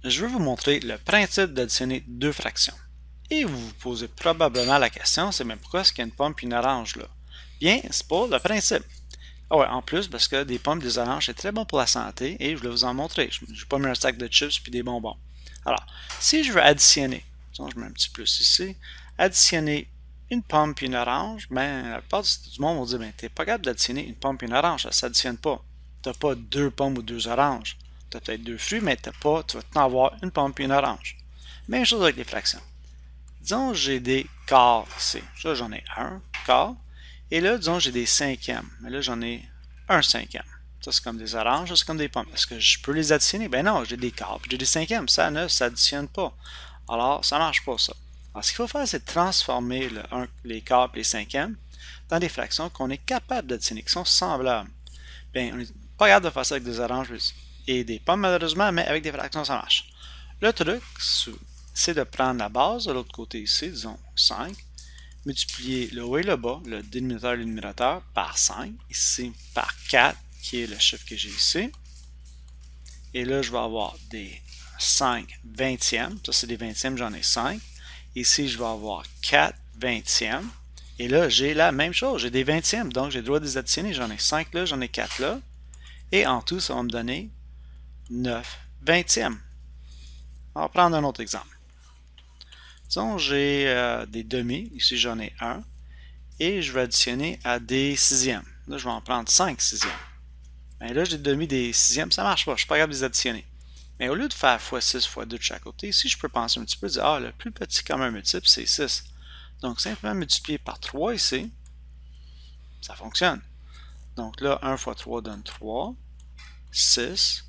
je veux vous montrer le principe d'additionner deux fractions. Et vous vous posez probablement la question, c'est même pourquoi est-ce qu'il y a une pomme et une orange là? Bien, c'est pas le principe. Ah ouais, en plus, parce que des pommes et des oranges, c'est très bon pour la santé et je voulais vous en montrer. Je n'ai pas mis un sac de chips puis des bonbons. Alors, si je veux additionner, disons, je mets un petit plus ici, additionner une pomme et une orange, ben, la plupart du monde vont dire, ben, t'es pas capable d'additionner une pomme et une orange, ça ne s'additionne pas. T'as pas deux pommes ou deux oranges. T'as peut-être deux fruits, mais tu vas t'en avoir une pomme et une orange. Même chose avec les fractions. Disons, j'ai des quarts ici. Ça, j'en ai un quart. Et là, disons, j'ai des cinquièmes. Mais là, j'en ai un cinquième. Ça, c'est comme des oranges, ça, c'est comme des pommes. Est-ce que je peux les additionner? Ben non, j'ai des quarts, puis j'ai des cinquièmes. Ça ne s'additionne pas. Alors, ça ne marche pas, ça. Alors, ce qu'il faut faire, c'est transformer les quarts et les cinquièmes dans des fractions qu'on est capable d'additionner, qui sont semblables. Bien, on n'est pas capable de faire ça avec des oranges et des pommes, malheureusement, mais avec des fractions, ça marche. Le truc, c'est de prendre la base de l'autre côté ici, disons 5, multiplier le haut et le bas, le dénominateur et le numérateur, par 5, ici par 4, qui est le chiffre que j'ai ici. Et là, je vais avoir des 5 vingtièmes, ça c'est des vingtièmes, j'en ai 5. Ici, je vais avoir 4 vingtièmes. Et là, j'ai la même chose, j'ai des vingtièmes, donc j'ai le droit de les additionner. J'en ai 5 là, j'en ai 4 là. Et en tout, ça va me donner 9 vingtièmes. On va prendre un autre exemple. Disons, j'ai des demi, ici j'en ai un, et je vais additionner à des sixièmes. Là, je vais en prendre 5 sixièmes. Bien là, j'ai demi des sixièmes, ça ne marche pas, je ne suis pas capable de les additionner. Mais au lieu de faire x6, x2 de chaque côté, ici je peux penser un petit peu, dire, le plus petit commun multiple, c'est 6. Donc, simplement multiplier par 3 ici, ça fonctionne. Donc là, 1 fois 3 donne 3, 6,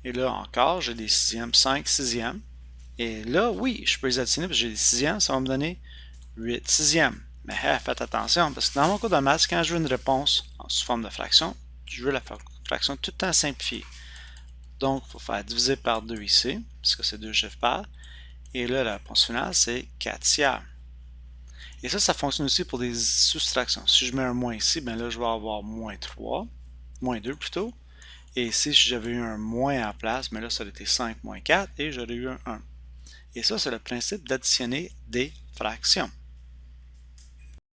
et là encore, j'ai des sixièmes, 5 sixièmes. Et là, oui, je peux les additionner parce que j'ai des sixièmes, ça va me donner 8 sixièmes. Mais faites attention, parce que dans mon cours de maths, quand je veux une réponse sous forme de fraction, je veux la fraction tout le temps simplifiée. Donc, il faut faire diviser par 2 ici, parce que c'est deux chiffres pairs. Et là, la réponse finale, c'est 4 tiers. Et ça fonctionne aussi pour des soustractions. Si je mets un moins ici, bien là, je vais avoir moins 3, moins 2 plutôt. Et ici, si j'avais eu un moins à la place, mais là, ça aurait été 5 moins 4 et j'aurais eu un 1. Et ça, c'est le principe d'additionner des fractions.